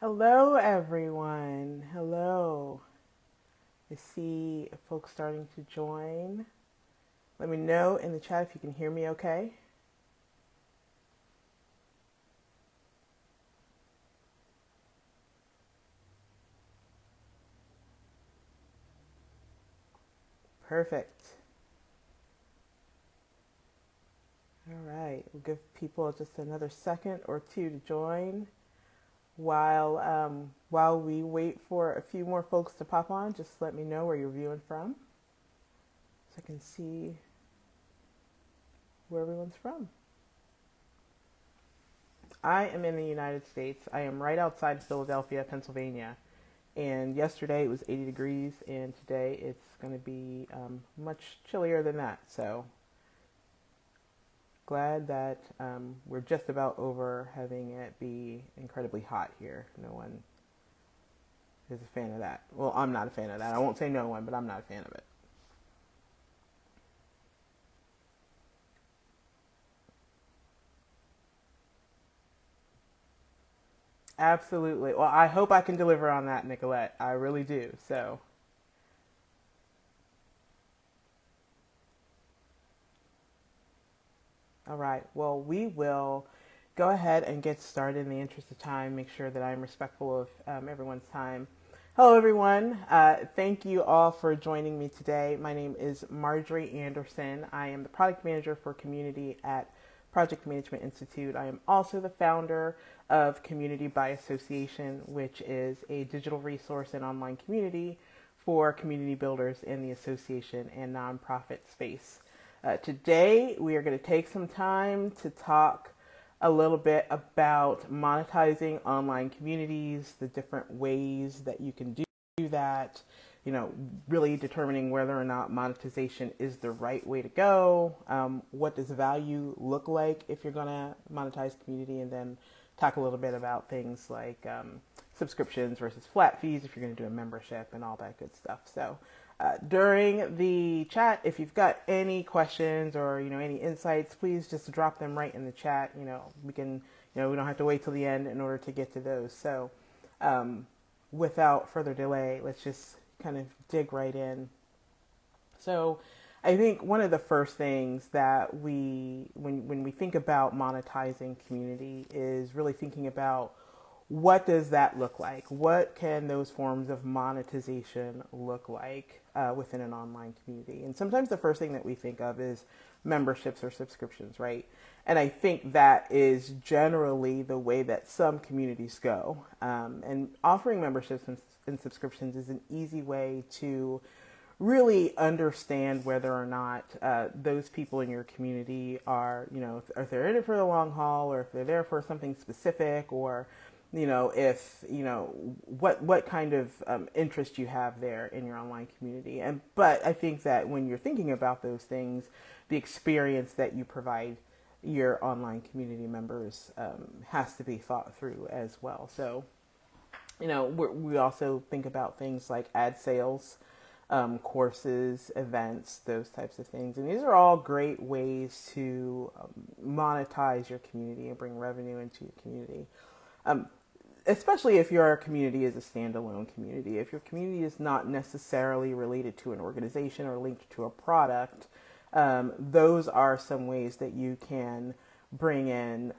Hello, everyone. Hello. I see folks starting to join. Let me know in the chat if you can hear me okay. Perfect. All right. We'll give people just another second or two to join while we wait for a few more folks to pop on. Just let me know where you're viewing from so I can see where everyone's from. I am in the United States. I am right outside Philadelphia, Pennsylvania. And yesterday it was 80 degrees, and today it's going to be much chillier than that. So glad that we're just about over having it be incredibly hot here. No one is a fan of that. Well, I'm not a fan of that. I won't say no one, but I'm not a fan of it. Absolutely. Well, I hope I can deliver on that, Nicolette. I really do. So, all right. Well, we will go ahead and get started in the interest of time. Make sure that I'm respectful of everyone's time. Hello, everyone. Thank you all for joining me today. My name is Marjorie Anderson. I am the product manager for community at Project Management Institute. I am also the founder of Community by Association, which is a digital resource and online community for community builders in the association and nonprofit space. Today, we are going to take some time to talk a little bit about monetizing online communities, the different ways that you can do that, really determining whether or not monetization is the right way to go. What does value look like if you're going to monetize community, and then talk a little bit about things like subscriptions versus flat fees if you're going to do a membership and all that good stuff. So during the chat, if you've got any questions or any insights, please just drop them right in the chat. We can we don't have to wait till the end in order to get to those. So without further delay, let's just kind of dig right in. So I think one of the first things that when we think about monetizing community, is really thinking about what does that look like? What can those forms of monetization look like within an online community? And sometimes the first thing that we think of is memberships or subscriptions, right? And I think that is generally the way that some communities go. And offering memberships and subscriptions is an easy way to really understand whether or not those people in your community are, if they're in it for the long haul, or if they're there for something specific, or if what kind of interest you have there in your online community. But I think that when you're thinking about those things, the experience that you provide your online community members has to be thought through as well. So we also think about things like ad sales, courses, events, those types of things. And these are all great ways to monetize your community and bring revenue into your community. Especially if your community is a standalone community. If your community is not necessarily related to an organization or linked to a product, those are some ways that you can bring in,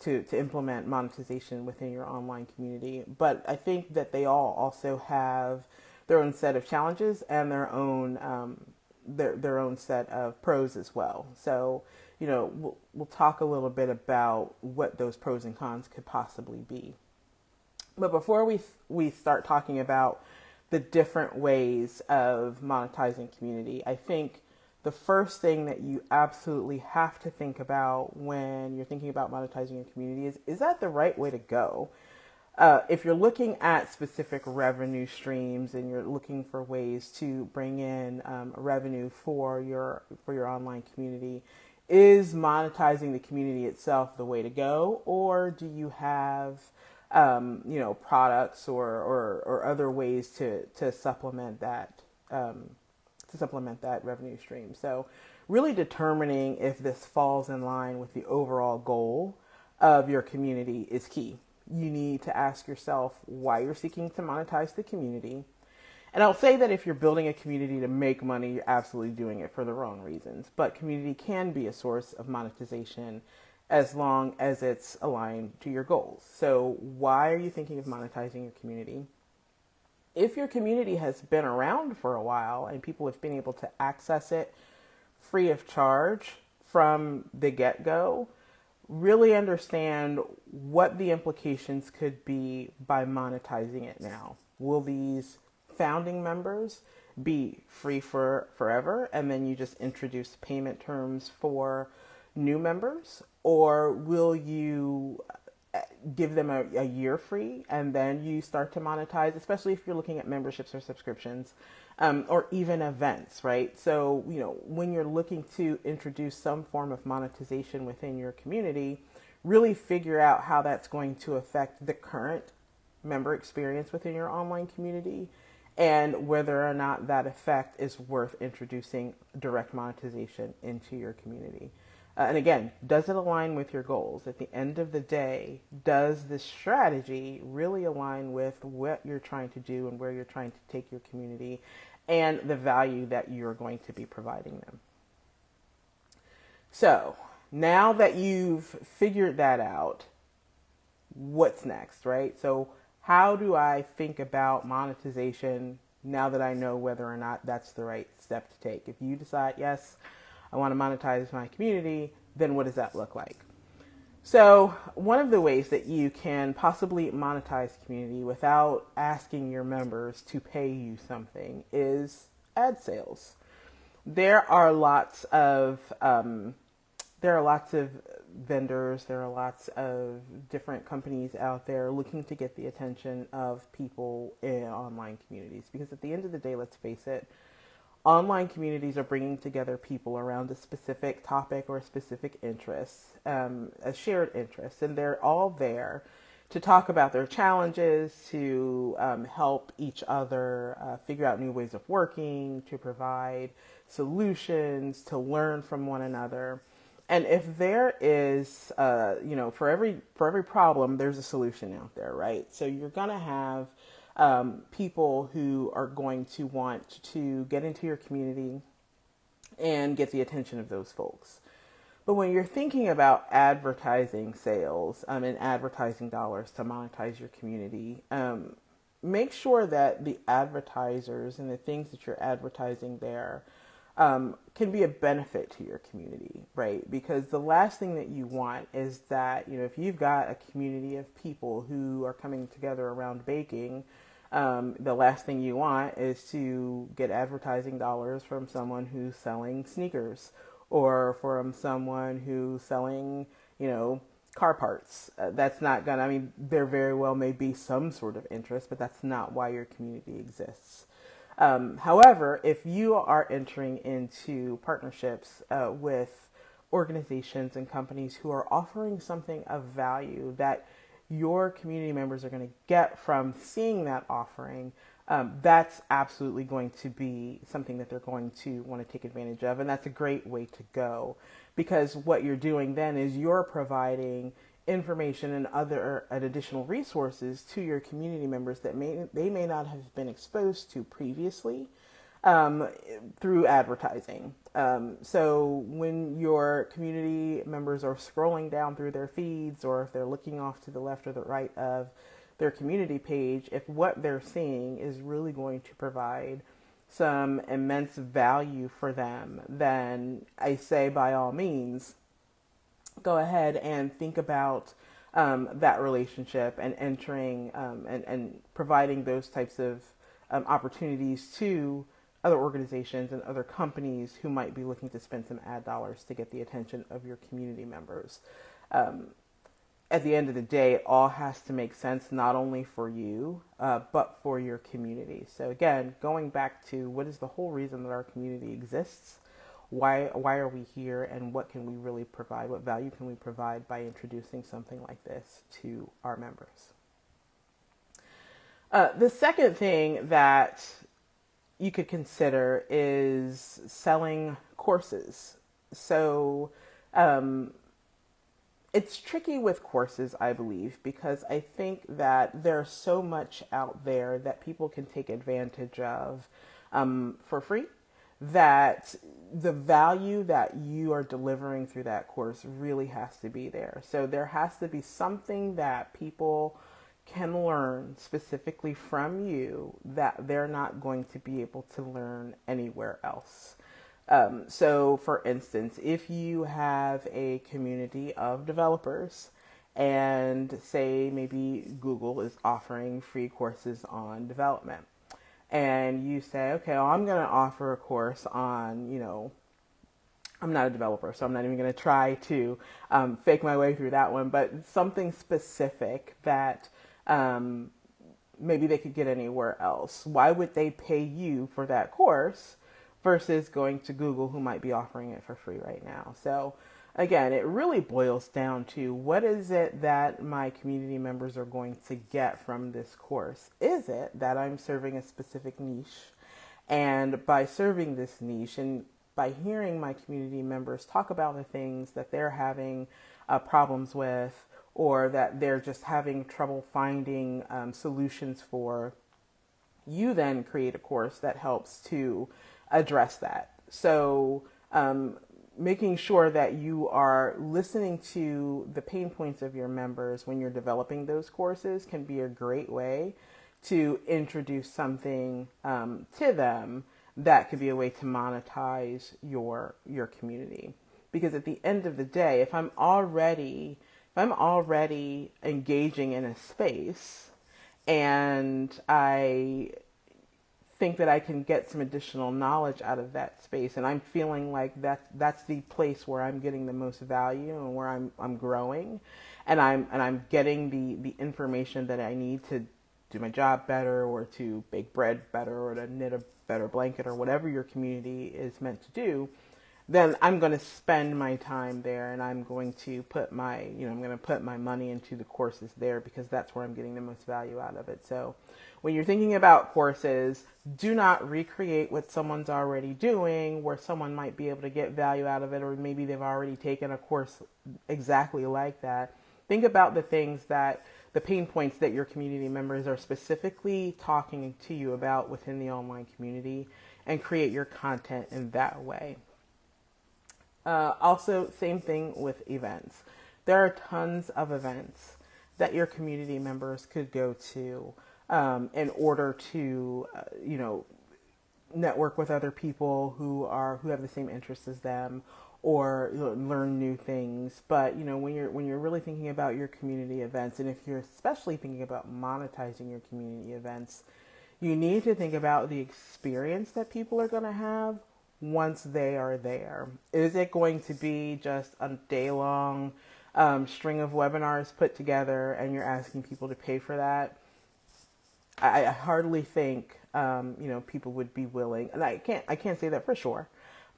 to implement monetization within your online community. But I think that they all also have their own set of challenges and their own set of pros as well. So, we'll talk a little bit about what those pros and cons could possibly be. But before we start talking about the different ways of monetizing community, I think the first thing that you absolutely have to think about when you're thinking about monetizing a community is that the right way to go? If you're looking at specific revenue streams and you're looking for ways to bring in revenue for your online community, is monetizing the community itself the way to go, or do you have products or other ways to supplement that revenue stream? So really determining if this falls in line with the overall goal of your community is key. you need to ask yourself why you're seeking to monetize the community. And I'll say that if you're building a community to make money, you're absolutely doing it for the wrong reasons. But community can be a source of monetization as long as it's aligned to your goals. So why are you thinking of monetizing your community? If your community has been around for a while and people have been able to access it free of charge from the get-go, really understand what the implications could be by monetizing it now. Will these founding members be free for forever and then you just introduce payment terms for new members? Or will you give them a year free and then you start to monetize, especially if you're looking at memberships or subscriptions, or even events, right? So, when you're looking to introduce some form of monetization within your community, really figure out how that's going to affect the current member experience within your online community and whether or not that effect is worth introducing direct monetization into your community. And again, does it align with your goals? At the end of the day, does this strategy really align with what you're trying to do and where you're trying to take your community and the value that you're going to be providing them? So now that you've figured that out, what's next, right? So how do I think about monetization now that I know whether or not that's the right step to take? If you decide, yes, I want to monetize my community, then what does that look like? So one of the ways that you can possibly monetize community without asking your members to pay you something is ad sales. There are lots of vendors, there are lots of different companies out there looking to get the attention of people in online communities. Because at the end of the day, let's face it, online communities are bringing together people around a specific topic or a specific interest, a shared interest, and they're all there to talk about their challenges, to help each other figure out new ways of working, to provide solutions, to learn from one another. And if there is, for every problem, there's a solution out there, right? So you're gonna have people who are going to want to get into your community and get the attention of those folks. But when you're thinking about advertising sales and advertising dollars to monetize your community, make sure that the advertisers and the things that you're advertising there can be a benefit to your community, right? Because the last thing that you want is that, if you've got a community of people who are coming together around baking, the last thing you want is to get advertising dollars from someone who's selling sneakers or from someone who's selling, car parts. That's not gonna, there very well may be some sort of interest, but that's not why your community exists. However, if you are entering into partnerships with organizations and companies who are offering something of value that your community members are going to get from seeing that offering, that's absolutely going to be something that they're going to want to take advantage of. And that's a great way to go, because what you're doing then is you're providing information and additional resources to your community members that they may not have been exposed to previously through advertising. So when your community members are scrolling down through their feeds, or if they're looking off to the left or the right of their community page, if what they're seeing is really going to provide some immense value for them, then I say by all means, go ahead and think about that relationship and entering and providing those types of opportunities to other organizations and other companies who might be looking to spend some ad dollars to get the attention of your community members. At the end of the day, it all has to make sense, not only for you, but for your community. So again, going back to what is the whole reason that our community exists? Why are we here, and what can we really provide? What value can we provide by introducing something like this to our members? The second thing that you could consider is selling courses. So It's tricky with courses, I believe, because I think that there's so much out there that people can take advantage of for free, that the value that you are delivering through that course really has to be there. So there has to be something that people can learn specifically from you that they're not going to be able to learn anywhere else. So, for instance, if you have a community of developers and say maybe Google is offering free courses on development, and you say, okay, well, I'm going to offer a course on, I'm not a developer, so I'm not even going to try to fake my way through that one, but something specific that maybe they could get anywhere else. Why would they pay you for that course versus going to Google, who might be offering it for free right now? So again, it really boils down to, what is it that my community members are going to get from this course? Is it that I'm serving a specific niche? And by serving this niche and by hearing my community members talk about the things that they're having problems with, or that they're just having trouble finding solutions for, you then create a course that helps to address that. So, making sure that you are listening to the pain points of your members when you're developing those courses can be a great way to introduce something to them that could be a way to monetize your community. Because at the end of the day, if I'm already engaging in a space and I think that I can get some additional knowledge out of that space, and I'm feeling like that's the place where I'm getting the most value and where I'm growing, and I'm getting the information that I need to do my job better, or to bake bread better, or to knit a better blanket, or whatever your community is meant to do, then I'm going to spend my time there, and I'm going to put my money into the courses there, because that's where I'm getting the most value out of it. So when you're thinking about courses, do not recreate what someone's already doing, where someone might be able to get value out of it, or maybe they've already taken a course exactly like that. Think about the pain points that your community members are specifically talking to you about within the online community, and create your content in that way. Also, same thing with events. There are tons of events that your community members could go to in order to, network with other people who have the same interests as them, or learn new things. But when you're really thinking about your community events, and if you're especially thinking about monetizing your community events, you need to think about the experience that people are going to have once they are there. Is it going to be just a day-long string of webinars put together, and you're asking people to pay for that? I hardly think people would be willing, and I can't say that for sure.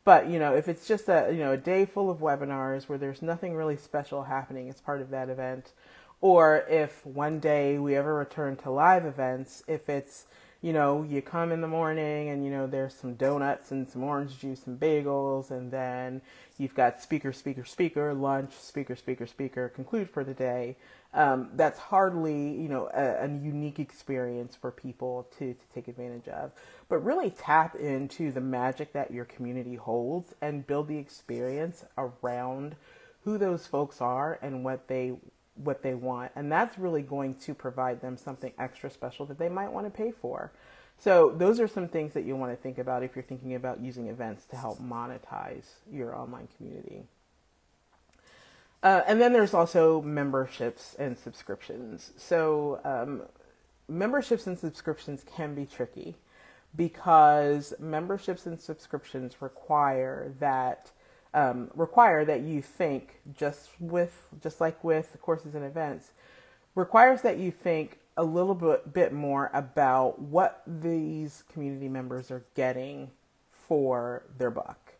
But if it's just a day full of webinars where there's nothing really special happening as part of that event, or if one day we ever return to live events, if it's you come in the morning and there's some donuts and some orange juice and bagels, and then you've got speaker, lunch, speaker, conclude for the day. That's hardly a unique experience for people to take advantage of. But really tap into the magic that your community holds, and build the experience around who those folks are and what they want. And that's really going to provide them something extra special that they might want to pay for. So those are some things that you want to think about if you're thinking about using events to help monetize your online community. And then there's also memberships and subscriptions. So memberships and subscriptions can be tricky, because memberships and subscriptions require that you think, just like with courses and events, requires that you think a little bit more about what these community members are getting for their buck.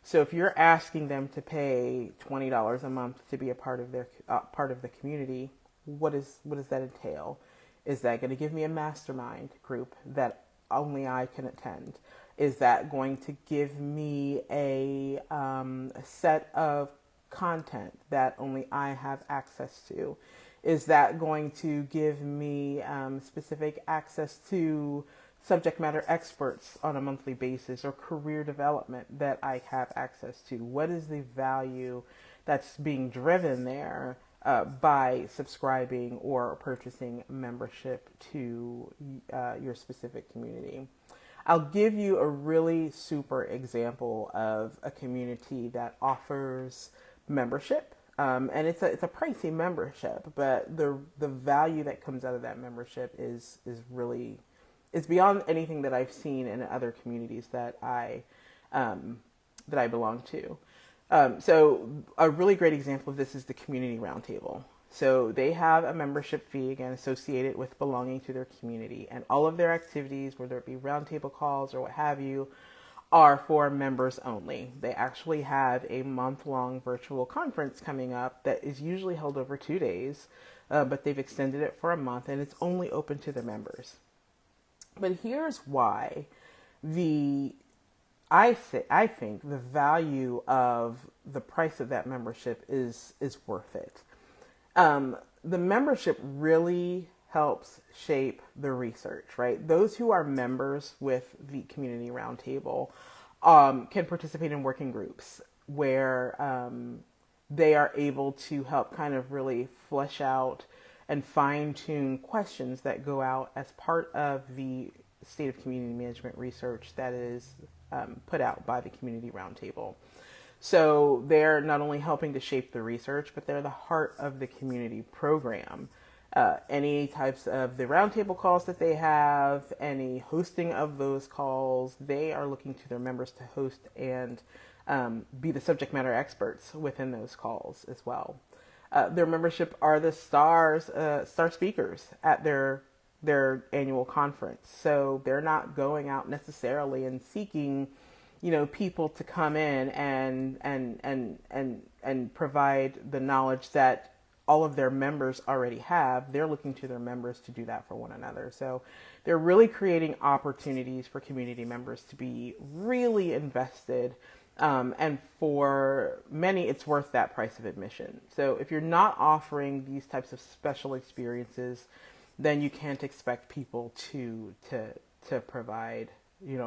So if you're asking them to pay $20 a month to be a part of their part of the community, what does that entail? Is that going to give me a mastermind group that only I can attend? Is that going to give me a set of content that only I have access to? Is that going to give me specific access to subject matter experts on a monthly basis, or career development that I have access to? What is the value that's being driven there by subscribing or purchasing membership to your specific community? I'll give you a really super example of a community that offers membership. And it's a pricey membership, but the value that comes out of that membership is really, it's beyond anything that I've seen in other communities that I belong to. So a really great example of this is the Community Roundtable. So they have a membership fee, again, associated with belonging to their community, and all of their activities, whether it be roundtable calls or what have you, are for members only. They actually have a month-long virtual conference coming up that is usually held over 2 days, but they've extended it for a month, and it's only open to their members. But here's why I think the value of the price of that membership is worth it. The membership really helps shape the research, right? Those who are members with the Community Roundtable can participate in working groups where they are able to help kind of really flesh out and fine-tune questions that go out as part of the state of community management research that is put out by the Community Roundtable. So they're not only helping to shape the research, but they're the heart of the community program. Any types of the roundtable calls that they have, any hosting of those calls, they are looking to their members to host and be the subject matter experts within those calls as well. Their membership are the star speakers at their annual conference. So they're not going out necessarily and seeking, people to come in and provide the knowledge that all of their members already have. They're looking to their members to do that for one another. So they're really creating opportunities for community members to be really invested. And for many, it's worth that price of admission. So if you're not offering these types of special experiences, then you can't expect people to provide,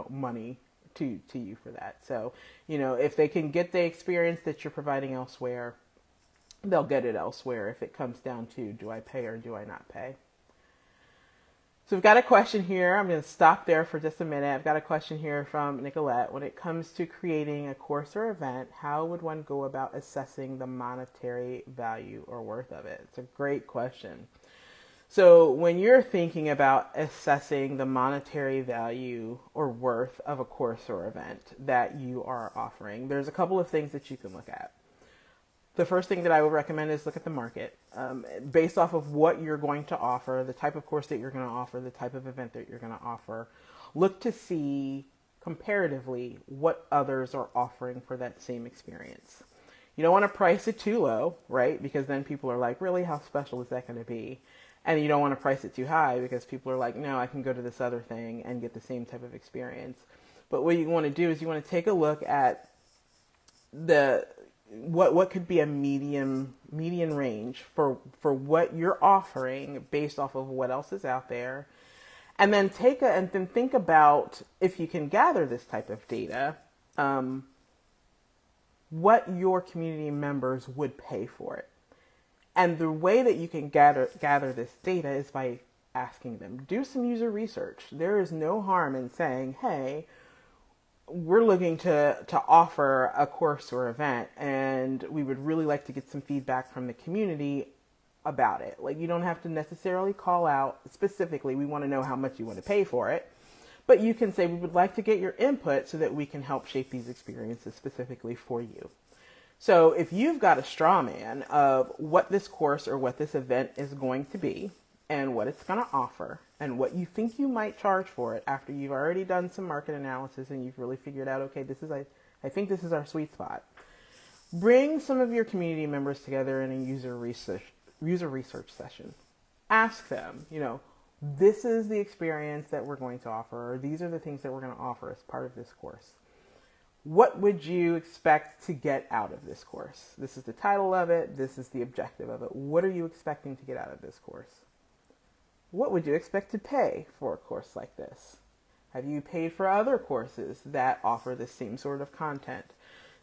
money to you for that. So, if they can get the experience that you're providing elsewhere, they'll get it elsewhere if it comes down to, do I pay or do I not pay? So we've got a question here. I'm going to stop there for just a minute. I've got a question here from Nicolette. When it comes to creating a course or event, how would one go about assessing the monetary value or worth of it? It's a great question. So when you're thinking about assessing the monetary value or worth of a course or event that you are offering, there's a couple of things that you can look at. The first thing that I would recommend is look at the market. Based off of what you're going to offer, the type of course that you're going to offer, the type of event that you're going to offer, look to see comparatively what others are offering for that same experience. You don't want to price it too low, right? Because then people are like, really, how special is that going to be? And you don't want to price it too high because people are like, no, I can go to this other thing and get the same type of experience. But what you want to do is you want to take a look at what could be a median range for what you're offering based off of what else is out there. And then think about, if you can gather this type of data, what your community members would pay for it. And the way that you can gather this data is by asking them. Do some user research. There is no harm in saying, hey, we're looking to offer a course or event, and we would really like to get some feedback from the community about it. Like, you don't have to necessarily call out specifically, we want to know how much you want to pay for it. But you can say, we would like to get your input so that we can help shape these experiences specifically for you. So if you've got a straw man of what this course or what this event is going to be and what it's going to offer and what you think you might charge for it after you've already done some market analysis and you've really figured out, okay, I think this is our sweet spot. Bring some of your community members together in a user research session. Ask them, this is the experience that we're going to offer, or these are the things that we're going to offer as part of this course. what would you expect to get out of this course? This is the title of it. This is the objective of it. What are you expecting to get out of this course? What would you expect to pay for a course like this? Have you paid for other courses that offer the same sort of content?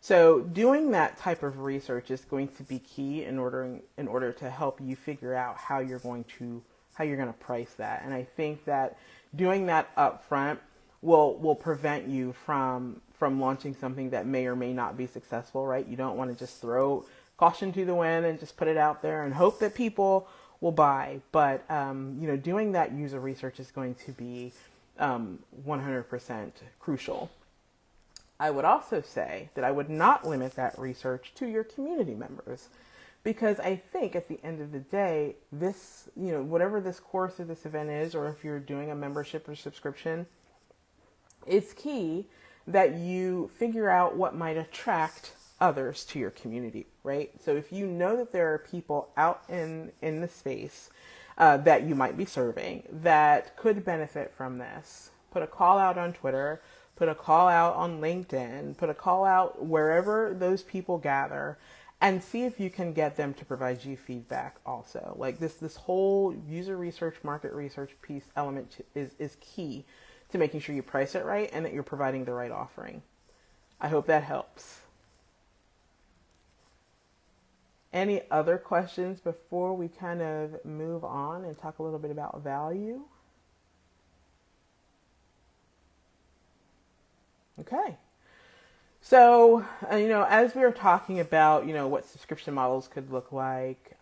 So doing that type of research is going to be key in order to help you figure out how you're going to price that. And I think that doing that up front will prevent you from launching something that may or may not be successful, right? You don't want to just throw caution to the wind and just put it out there and hope that people will buy. But doing that user research is going to be 100% crucial. I would also say that I would not limit that research to your community members, because I think at the end of the day, this, whatever this course or this event is, or if you're doing a membership or subscription, it's key that you figure out what might attract others to your community, right? So if you know that there are people out in the space that you might be serving that could benefit from this, put a call out on Twitter, put a call out on LinkedIn, put a call out wherever those people gather, and see if you can get them to provide you feedback also. Like this whole user research, market research piece element is key to making sure you price it right and that you're providing the right offering. I hope that helps. Any other questions before we kind of move on and talk a little bit about value? Okay. So, as we were talking about, what subscription models could look like,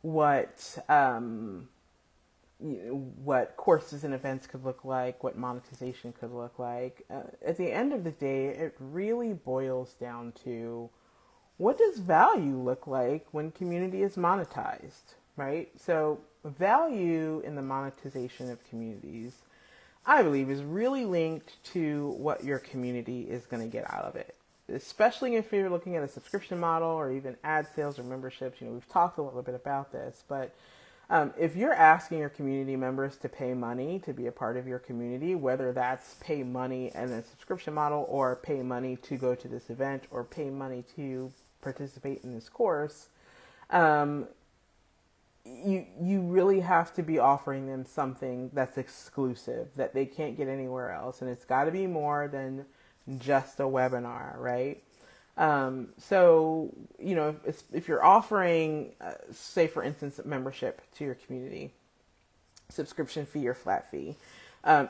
what courses and events could look like, what monetization could look like, at the end of the day, it really boils down to what does value look like when community is monetized, right? So value in the monetization of communities, I believe, is really linked to what your community is going to get out of it, especially if you're looking at a subscription model or even ad sales or memberships. We've talked a little bit about this, but if you're asking your community members to pay money to be a part of your community, whether that's pay money in a subscription model or pay money to go to this event or pay money to participate in this course, you really have to be offering them something that's exclusive that they can't get anywhere else, and it's got to be more than just a webinar, right? So if you're offering, say for instance, membership to your community, subscription fee or flat fee,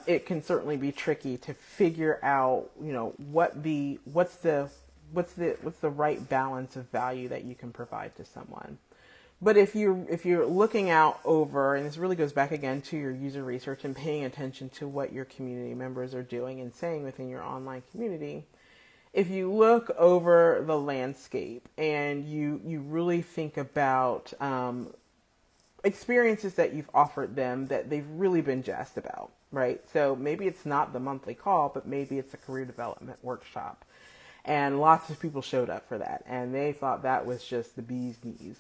it can certainly be tricky to figure out, what's the right balance of value that you can provide to someone. But if you're looking out over, and this really goes back again to your user research and paying attention to what your community members are doing and saying within your online community, if you look over the landscape and you really think about experiences that you've offered them that they've really been jazzed about, right? So maybe it's not the monthly call, but maybe it's a career development workshop. And lots of people showed up for that, and they thought that was just the bee's knees.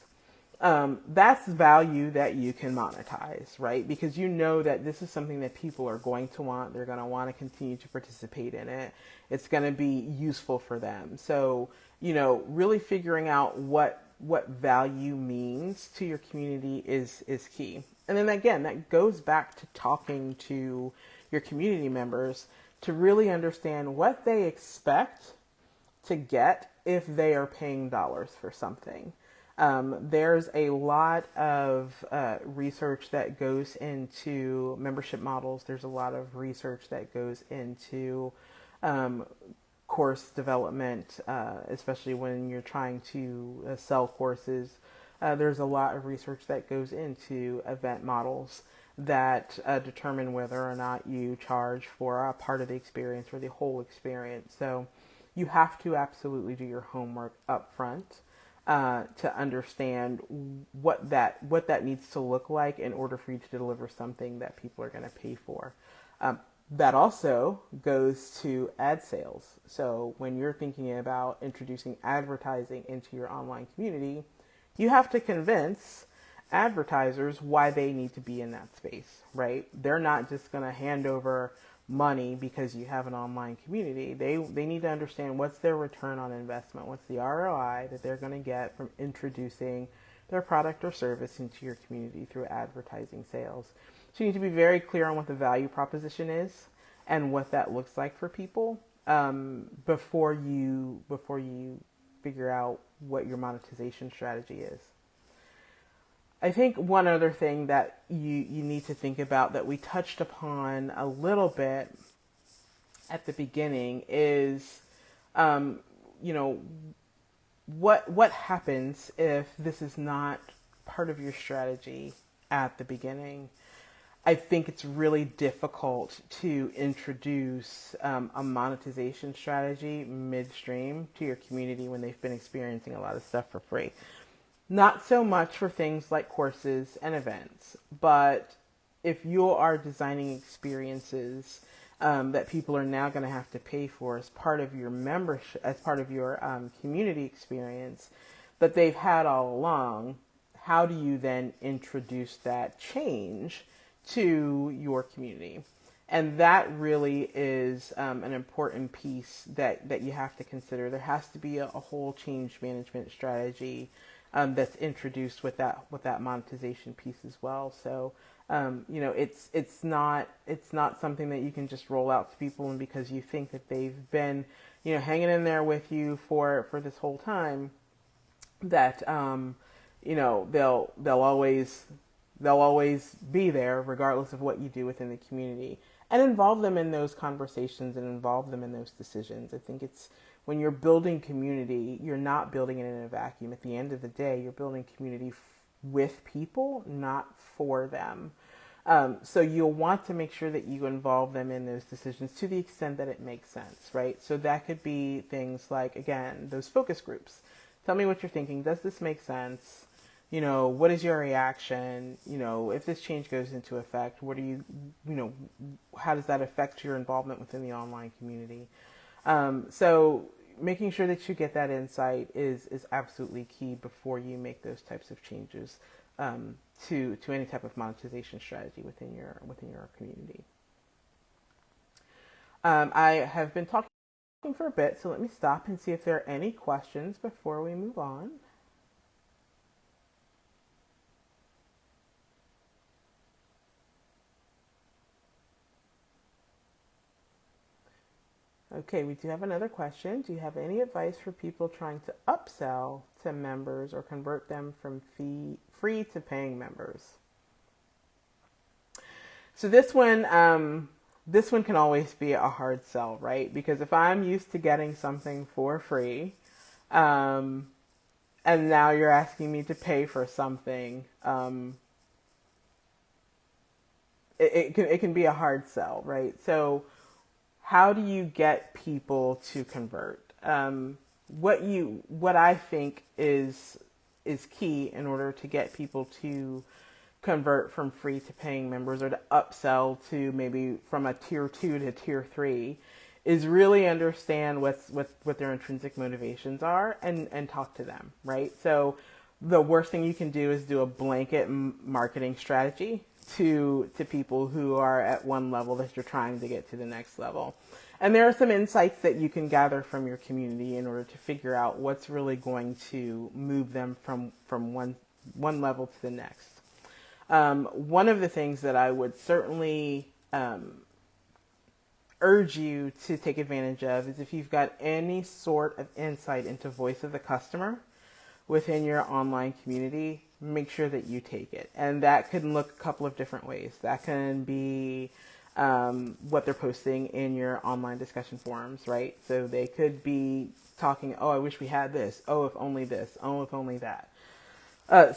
That's value that you can monetize, right? Because you know that this is something that people are going to want. They're going to want to continue to participate in it. It's going to be useful for them. So, really figuring out what value means to your community is key. And then again, that goes back to talking to your community members to really understand what they expect to get if they are paying dollars for something. There's a lot of research that goes into membership models. There's a lot of research that goes into course development, especially when you're trying to sell courses. There's a lot of research that goes into event models that determine whether or not you charge for a part of the experience or the whole experience. So you have to absolutely do your homework up front. To understand what that needs to look like in order for you to deliver something that people are going to pay for. That also goes to ad sales. So when you're thinking about introducing advertising into your online community, you have to convince advertisers why they need to be in that space, right? They're not just going to hand over money because you have an online community. They need to understand what's their return on investment, what's the ROI that they're going to get from introducing their product or service into your community through advertising sales. So you need to be very clear on what the value proposition is and what that looks like for people before you figure out what your monetization strategy is. I think one other thing that you need to think about that we touched upon a little bit at the beginning is, you know, what happens if this is not part of your strategy at the beginning. I think it's really difficult to introduce a monetization strategy midstream to your community when they've been experiencing a lot of stuff for free. Not so much for things like courses and events, but if you are designing experiences that people are now going to have to pay for as part of your membership, as part of your community experience that they've had all along, how do you then introduce that change to your community? And that really is an important piece that you have to consider. There has to be a whole change management strategy that's introduced with that monetization piece as well. So you know, it's not something that you can just roll out to people, and because you think that they've been, you know, hanging in there with you for this whole time, that you know, they'll always be there regardless of what you do within the community, and involve them in those conversations and involve them in those decisions. I think it's when you're building community, you're not building it in a vacuum. At the end of the day, you're building community with people, not for them. So you'll want to make sure that you involve them in those decisions to the extent that it makes sense, right? So that could be things like, again, those focus groups. Tell me what you're thinking. Does this make sense? You know, what is your reaction? You know, if this change goes into effect, what do you know, how does that affect your involvement within the online community? So making sure that you get that insight is absolutely key before you make those types of changes to any type of monetization strategy within your community. I have been talking for a bit, so let me stop and see if there are any questions before we move on. Okay, we do have another question. Do you have any advice for people trying to upsell to members or convert them from free to paying members? So this one can always be a hard sell, right? Because if I'm used to getting something for free, and now you're asking me to pay for something, it can be a hard sell, right? So how do you get people to convert? What I think is key in order to get people to convert from free to paying members, or to upsell to maybe from a tier 2 to tier 3, is really understand what their intrinsic motivations are and talk to them, right? So the worst thing you can do is do a blanket marketing strategy to people who are at one level that you're trying to get to the next level. And there are some insights that you can gather from your community in order to figure out what's really going to move them from one level to the next. One of the things that I would certainly urge you to take advantage of is if you've got any sort of insight into voice of the customer within your online community, make sure that you take it. And that can look a couple of different ways. That can be what they're posting in your online discussion forums, right? So they could be talking, oh, I wish we had this. Oh, if only this. Oh, if only that.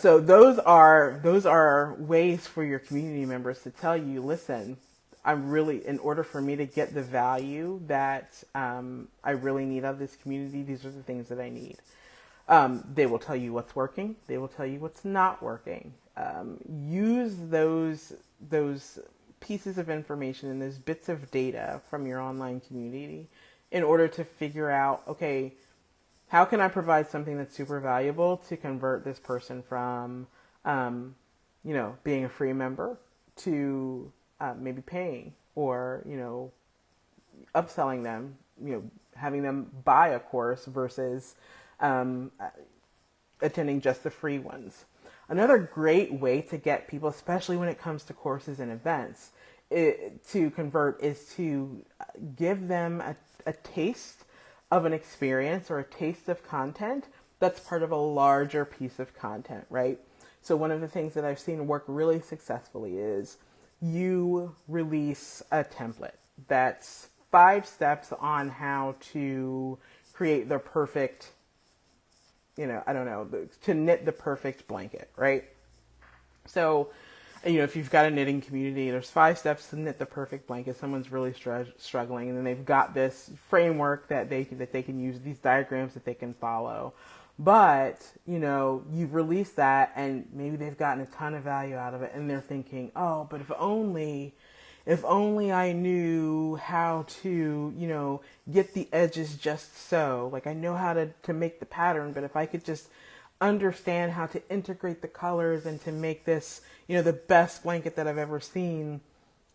So those are ways for your community members to tell you, listen, in order for me to get the value that I really need out of this community, these are the things that I need. They will tell you what's working. They will tell you what's not working. Use those pieces of information and those bits of data from your online community in order to figure out, okay, how can I provide something that's super valuable to convert this person from, being a free member to maybe paying, or, upselling them, having them buy a course versus um, attending just the free ones. Another great way to get people, especially when it comes to courses and events, to convert is to give them a taste of an experience or a taste of content that's part of a larger piece of content, right? So one of the things that I've seen work really successfully is you release a template that's 5 steps on how to create the perfect, I don't know, to knit the perfect blanket, right? So, if you've got a knitting community, there's 5 steps to knit the perfect blanket. Someone's really struggling, and then they've got this framework that they can use, these diagrams that they can follow. But, you've released that, and maybe they've gotten a ton of value out of it, and they're thinking, oh, but if only I knew how to, get the edges just so. Like, I know how to make the pattern, but if I could just understand how to integrate the colors and to make this, the best blanket that I've ever seen,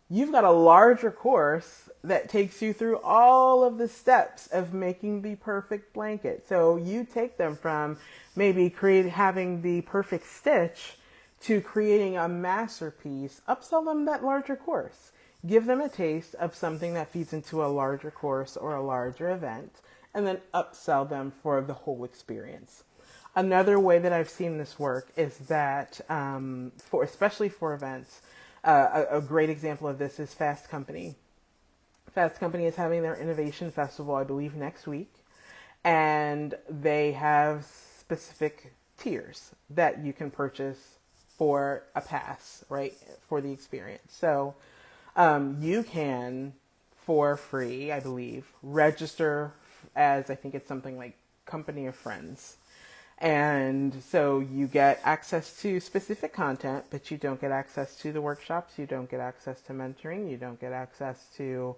you've got a larger course that takes you through all of the steps of making the perfect blanket. So you take them from maybe having the perfect stitch to creating a masterpiece, upsell them that larger course. Give them a taste of something that feeds into a larger course or a larger event, and then upsell them for the whole experience. Another way that I've seen this work is that, especially for events, a great example of this is Fast Company. Fast Company is having their Innovation Festival, I believe, next week, and they have specific tiers that you can purchase for a pass, right, for the experience. So you can, for free, I believe, register as, I think it's something like Company of Friends. And so you get access to specific content, but you don't get access to the workshops. You don't get access to mentoring. You don't get access to,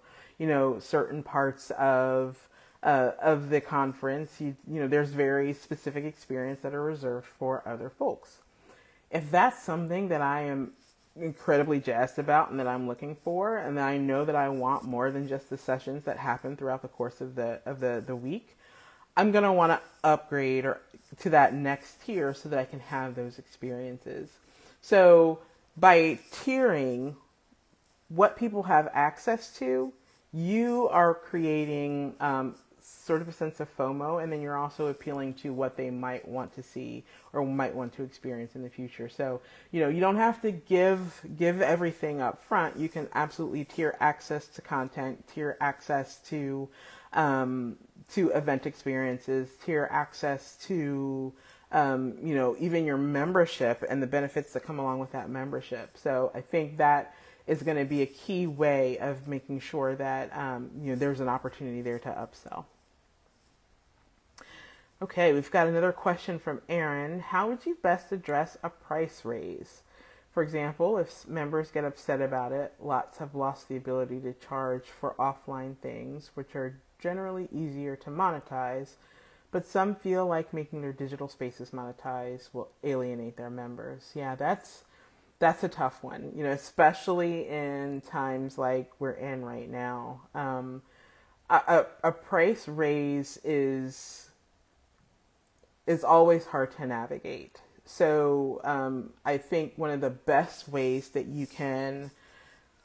certain parts of the conference. There's very specific experience that are reserved for other folks. If that's something that I am incredibly jazzed about and that I'm looking for, and that I know that I want more than just the sessions that happen throughout the course of the week, I'm going to want to upgrade to that next tier so that I can have those experiences. So by tiering what people have access to, you are creating sort of a sense of FOMO, and then you're also appealing to what they might want to see or might want to experience in the future. So, you don't have to give everything up front. You can absolutely tier access to content, tier access to event experiences, tier access to, even your membership and the benefits that come along with that membership. So I think that is going to be a key way of making sure that, there's an opportunity there to upsell. Okay, we've got another question from Aaron. How would you best address a price raise? For example, if members get upset about it, lots have lost the ability to charge for offline things, which are generally easier to monetize, but some feel like making their digital spaces monetize will alienate their members. Yeah, that's a tough one, especially in times like we're in right now. A price raise is always hard to navigate. So I think one of the best ways that you can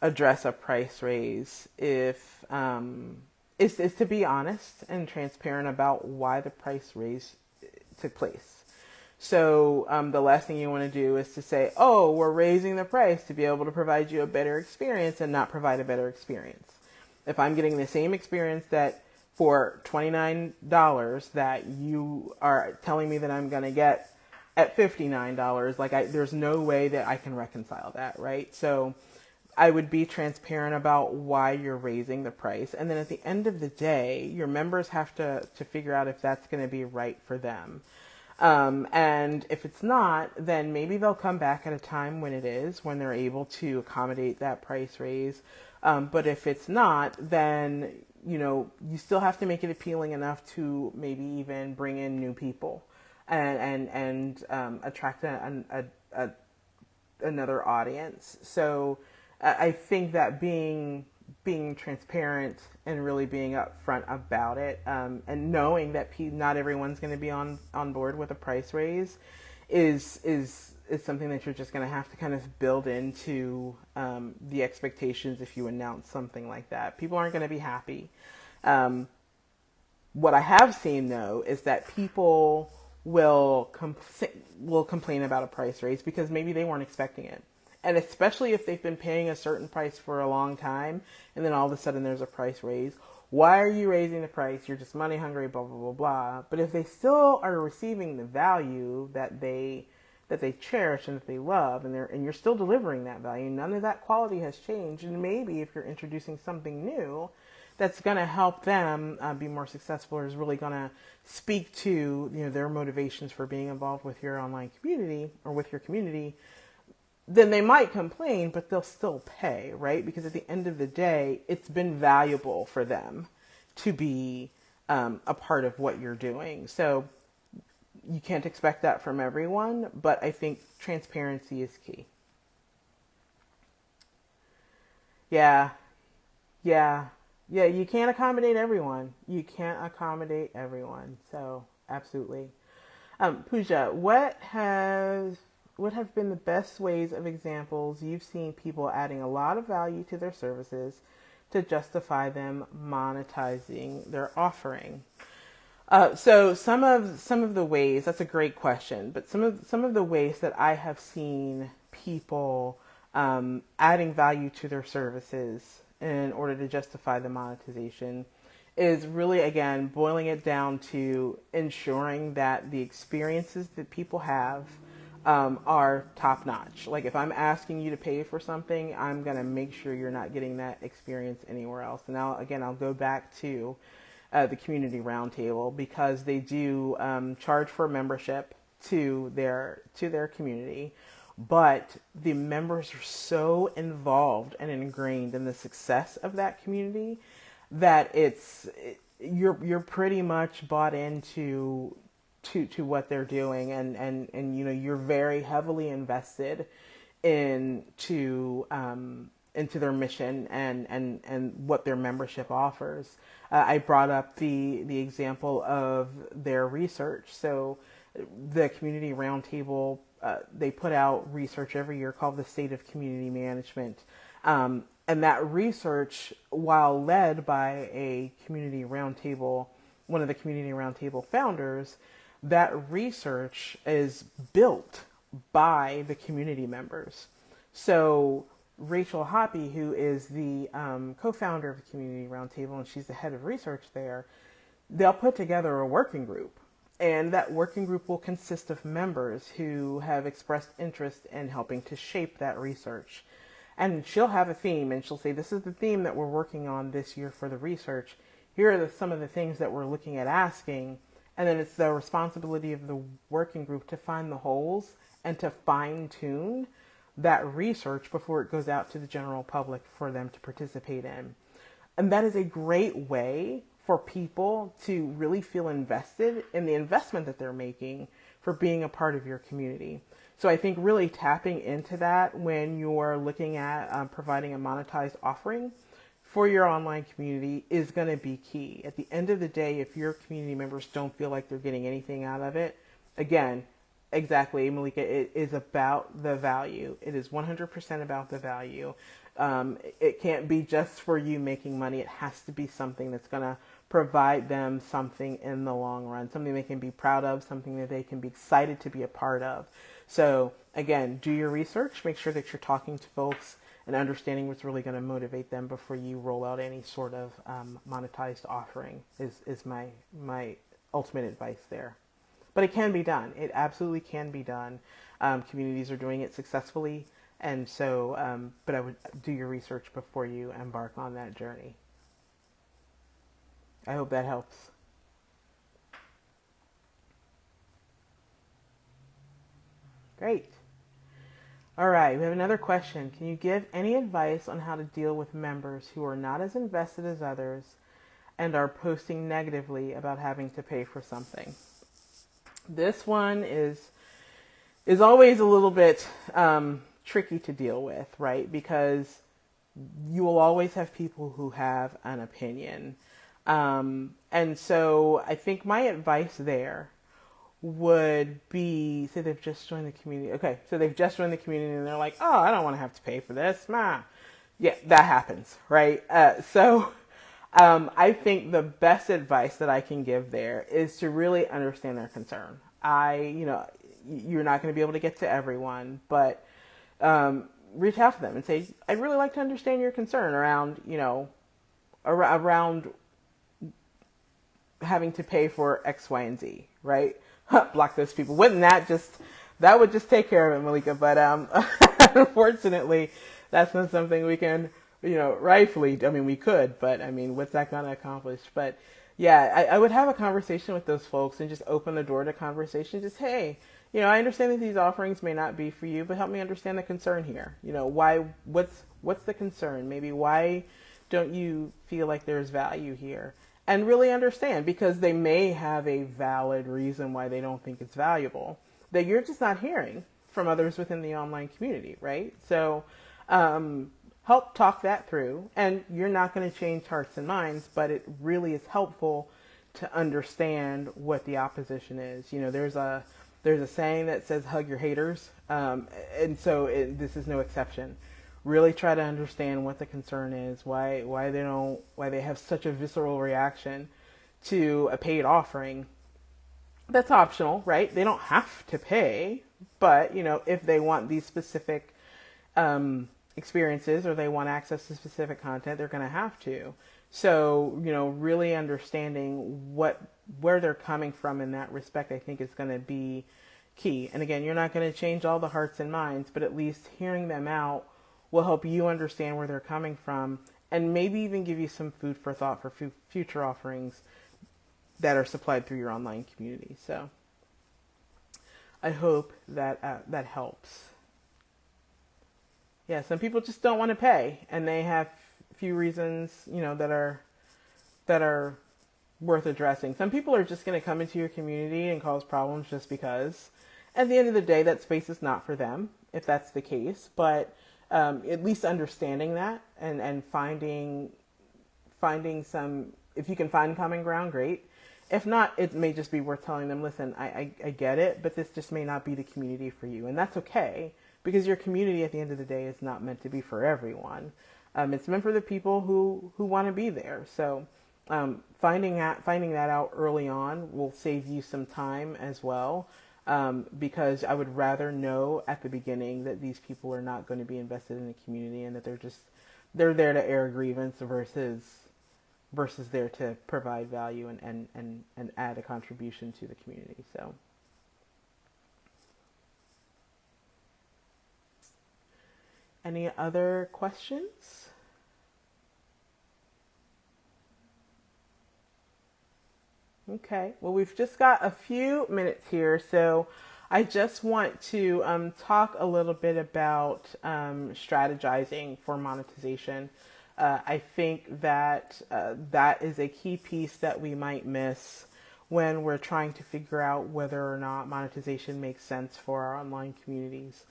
address a price raise is to be honest and transparent about why the price raise took place. So the last thing you want to do is to say, oh, we're raising the price to be able to provide you a better experience and not provide a better experience. If I'm getting the same experience that for $29 that you are telling me that I'm going to get at $59, there's no way that I can reconcile that, right? So I would be transparent about why you're raising the price. And then at the end of the day, your members have to figure out if that's going to be right for them. And if it's not, then maybe they'll come back at a time when they're able to accommodate that price raise. But if it's not, then, you still have to make it appealing enough to maybe even bring in new people and attract another audience. So I think that being being transparent and really being upfront about it, and knowing that not everyone's going to be on board with a price raise is something that you're just going to have to kind of build into the expectations if you announce something like that. People aren't going to be happy. Um, what I have seen though is that people will complain about a price raise because maybe they weren't expecting it. And especially if they've been paying a certain price for a long time and then all of a sudden there's a price raise. Why are you raising the price? You're just money hungry, blah, blah, blah, blah. But if they still are receiving the value that they cherish and that they love, and you're still delivering that value, none of that quality has changed. And maybe if you're introducing something new that's going to help them be more successful, or is really going to speak to their motivations for being involved with your online community or with your community, then they might complain, but they'll still pay, right? Because at the end of the day, it's been valuable for them to be a part of what you're doing. So you can't expect that from everyone, but I think transparency is key. Yeah, yeah, yeah. You can't accommodate everyone. You can't accommodate everyone. So absolutely. Pooja, what have been the best ways of examples you've seen people adding a lot of value to their services to justify them monetizing their offering? So some of the ways, that's a great question, but some of the ways that I have seen people adding value to their services in order to justify the monetization is really, again, boiling it down to ensuring that the experiences that people have are top notch. Like if I'm asking you to pay for something, I'm going to make sure you're not getting that experience anywhere else. And now, again, I'll go back to the community roundtable because they do charge for membership to their community, but the members are so involved and ingrained in the success of that community that you're pretty much bought into to what they're doing, and you're very heavily invested into their mission and what their membership offers. I brought up the example of their research. So the community roundtable, they put out research every year called the State of Community Management. And that research, while led by a community roundtable, one of the community roundtable founders, that research is built by the community members. So Rachel Hoppy, who is the co-founder of the Community Roundtable, and she's the head of research there, they'll put together a working group. And that working group will consist of members who have expressed interest in helping to shape that research. And she'll have a theme, and she'll say, this is the theme that we're working on this year for the research. Here are some of the things that we're looking at asking. And then it's the responsibility of the working group to find the holes and to fine-tune that research before it goes out to the general public for them to participate in. And that is a great way for people to really feel invested in the investment that they're making for being a part of your community. So I think really tapping into that when you're looking at providing a monetized offering for your online community is going to be key. At the end of the day, if your community members don't feel like they're getting anything out of it, again, exactly, Malika, it is about the value. It is 100% about the value. It can't be just for you making money. It has to be something that's going to provide them something in the long run, something they can be proud of, something that they can be excited to be a part of. So again, do your research, make sure that you're talking to folks and understanding what's really going to motivate them before you roll out any sort of monetized offering is my ultimate advice there. But it can be done. It absolutely can be done. Communities are doing it successfully. And so, but I would do your research before you embark on that journey. I hope that helps. Great. All right, we have another question. Can you give any advice on how to deal with members who are not as invested as others and are posting negatively about having to pay for something? This one is always a little bit tricky to deal with, right? Because you will always have people who have an opinion. And so I think my advice there would be, say they've just joined the community. Okay, so they've just joined the community and they're like, oh, I don't want to have to pay for this. Yeah, that happens, right? I think the best advice that I can give there is to really understand their concern. You're not going to be able to get to everyone, but reach out to them and say, I'd really like to understand your concern around, around having to pay for X, Y, and Z, right? Block those people. That would just take care of it, Malika. But unfortunately, that's not something we can, rightfully, I mean, we could, but I mean, what's that going to accomplish? But yeah, I would have a conversation with those folks and just open the door to conversation. Just, hey, I understand that these offerings may not be for you, but help me understand the concern here. What's the concern? Maybe why don't you feel like there's value here? And really understand, because they may have a valid reason why they don't think it's valuable that you're just not hearing from others within the online community, right? So help talk that through. And you're not going to change hearts and minds, but it really is helpful to understand what the opposition is. There's a saying that says hug your haters, and so this is no exception. Really try to understand what the concern is, why they have such a visceral reaction to a paid offering. That's optional, right? They don't have to pay, but if they want these specific experiences or they want access to specific content, they're going to have to. So really understanding where they're coming from in that respect, I think is going to be key. And again, you're not going to change all the hearts and minds, but at least hearing them out will help you understand where they're coming from and maybe even give you some food for thought for future offerings that are supplied through your online community. So I hope that that helps. Yeah, some people just don't want to pay, and they have few reasons, that are worth addressing. Some people are just going to come into your community and cause problems just because. At the end of the day, that space is not for them, if that's the case. But at least understanding that and finding some, if you can find common ground, great. If not, it may just be worth telling them, listen, I get it, but this just may not be the community for you. And that's okay, because your community at the end of the day is not meant to be for everyone. It's meant for the people who want to be there. So finding that out early on will save you some time as well. Because I would rather know at the beginning that these people are not going to be invested in the community and that they're there to air a grievance versus there to provide value and add a contribution to the community. So any other questions? Okay, well, we've just got a few minutes here, so I just want to talk a little bit about strategizing for monetization. I think that that is a key piece that we might miss when we're trying to figure out whether or not monetization makes sense for our online communities.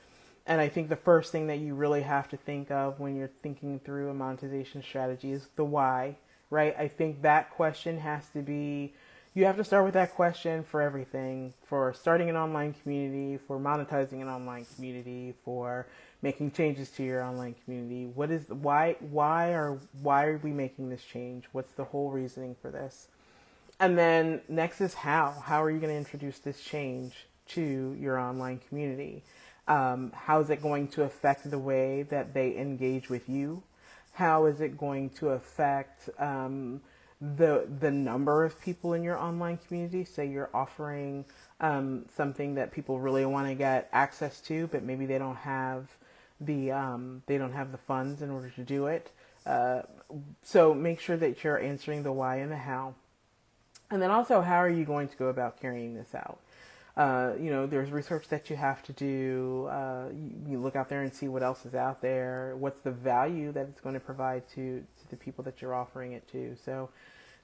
And I think the first thing that you really have to think of when you're thinking through a monetization strategy is the why, right? I think that question has to be, you have to start with that question for everything, for starting an online community, for monetizing an online community, for making changes to your online community. Why are we making this change? What's the whole reasoning for this? And then next is how. How are you going to introduce this change to your online community? How is it going to affect the way that they engage with you? How is it going to affect the number of people in your online community? Say you're offering something that people really want to get access to, but maybe they don't have the funds in order to do it. So make sure that you're answering the why and the how. And then also, how are you going to go about carrying this out? There's research that you have to do. You look out there and see what else is out there. What's the value that it's going to provide to the people that you're offering it to? So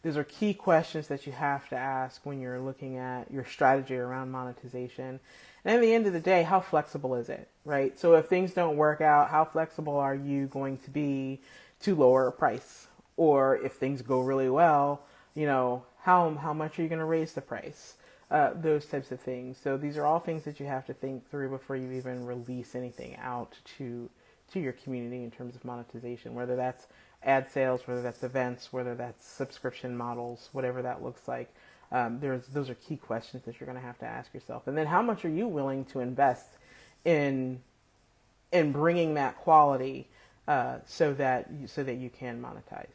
those are key questions that you have to ask when you're looking at your strategy around monetization. And at the end of the day, how flexible is it, right? So if things don't work out, how flexible are you going to be to lower a price? Or if things go really well, how much are you going to raise the price? Those types of things. So these are all things that you have to think through before you even release anything out to your community in terms of monetization, whether that's ad sales, whether that's events, whether that's subscription models, whatever that looks like. Those are key questions that you're going to have to ask yourself. And then how much are you willing to invest in bringing that quality so that you can monetize?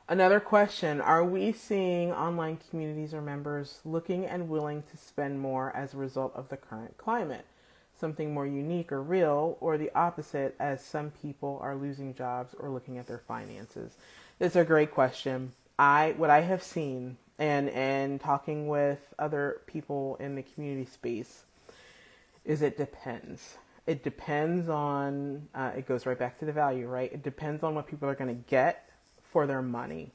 Another question, are we seeing online communities or members looking and willing to spend more as a result of the current climate? Something more unique or real, or the opposite, as some people are losing jobs or looking at their finances? It's a great question. What I have seen and talking with other people in the community space is it depends. It depends on, it goes right back to the value, right? It depends on what people are going to get for their money.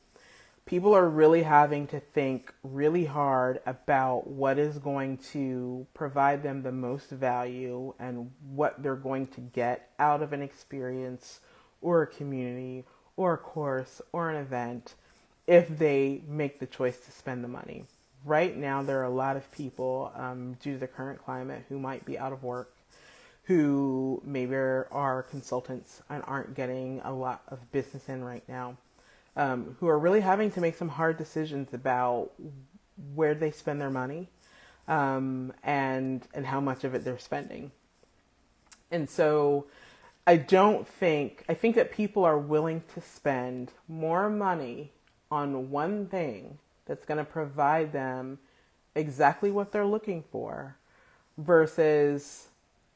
People are really having to think really hard about what is going to provide them the most value and what they're going to get out of an experience or a community or a course or an event if they make the choice to spend the money. Right now, there are a lot of people, due to the current climate, who might be out of work, who maybe are consultants and aren't getting a lot of business in right now. Who are really having to make some hard decisions about where they spend their money, and how much of it they're spending. And so I think that people are willing to spend more money on one thing that's going to provide them exactly what they're looking for versus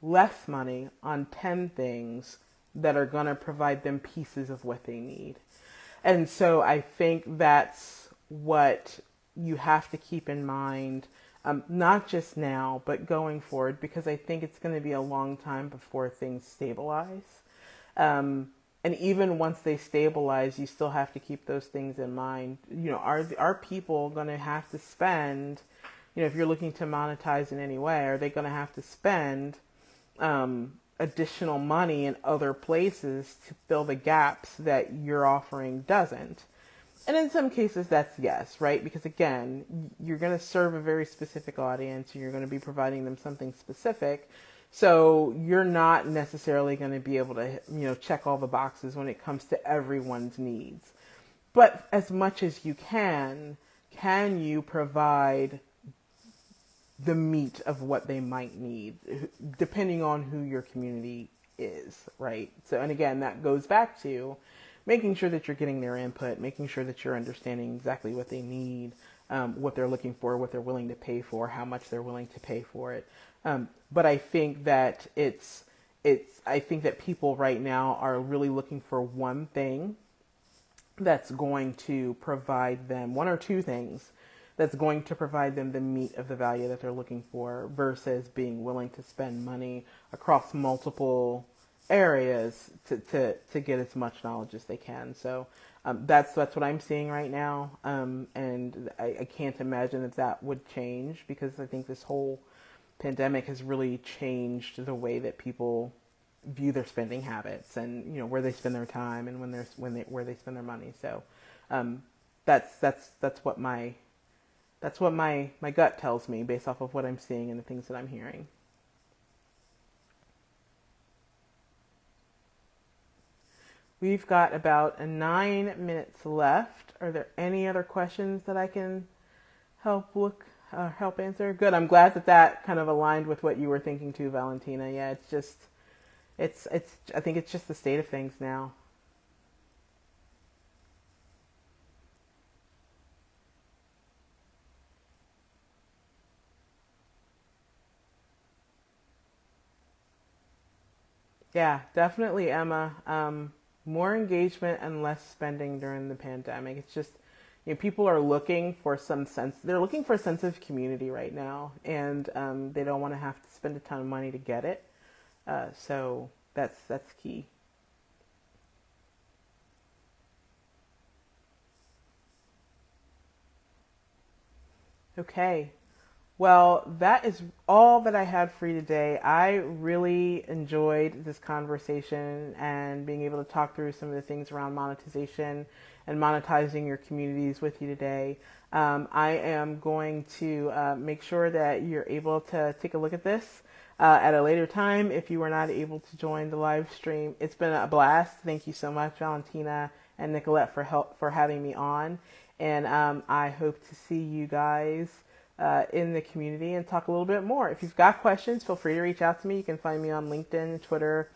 less money on 10 things that are going to provide them pieces of what they need. And so I think that's what you have to keep in mind, not just now, but going forward, because I think it's going to be a long time before things stabilize. And even once they stabilize, you still have to keep those things in mind. Are people going to have to spend, if you're looking to monetize in any way, are they going to have to spend additional money in other places to fill the gaps that your offering doesn't? And in some cases, that's yes, right? Because again, you're going to serve a very specific audience, and you're going to be providing them something specific. So you're not necessarily going to be able to, check all the boxes when it comes to everyone's needs. But as much as you can you provide the meat of what they might need, depending on who your community is, right? So, and again, that goes back to making sure that you're getting their input, making sure that you're understanding exactly what they need, what they're looking for, what they're willing to pay for, how much they're willing to pay for it. But I think that I think that people right now are really looking for one thing that's going to provide them, one or two things that's going to provide them the meat of the value that they're looking for, versus being willing to spend money across multiple areas to get as much knowledge as they can. So that's what I'm seeing right now, and I can't imagine that would change, because I think this whole pandemic has really changed the way that people view their spending habits, and where they spend their time, and where they spend their money. So that's what my gut tells me based off of what I'm seeing and the things that I'm hearing. We've got about 9 minutes left. Are there any other questions that I can help answer? Good. I'm glad that kind of aligned with what you were thinking too, Valentina. Yeah, I think it's just the state of things now. Yeah, definitely, Emma. More engagement and less spending during the pandemic. It's just, people are looking for some sense. They're looking for a sense of community right now, and they don't want to have to spend a ton of money to get it. So that's key. Okay. Well, that is all that I had for you today. I really enjoyed this conversation and being able to talk through some of the things around monetization and monetizing your communities with you today. I am going to make sure that you're able to take a look at this at a later time if you were not able to join the live stream. It's been a blast. Thank you so much, Valentina and Nicolette, for having me on. And I hope to see you guys in the community and talk a little bit more. If you've got questions, feel free to reach out to me. You can find me on LinkedIn, Twitter,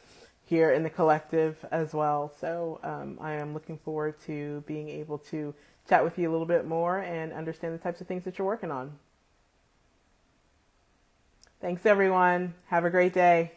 here in the collective as well. So I am looking forward to being able to chat with you a little bit more and understand the types of things that you're working on. Thanks, everyone. Have a great day.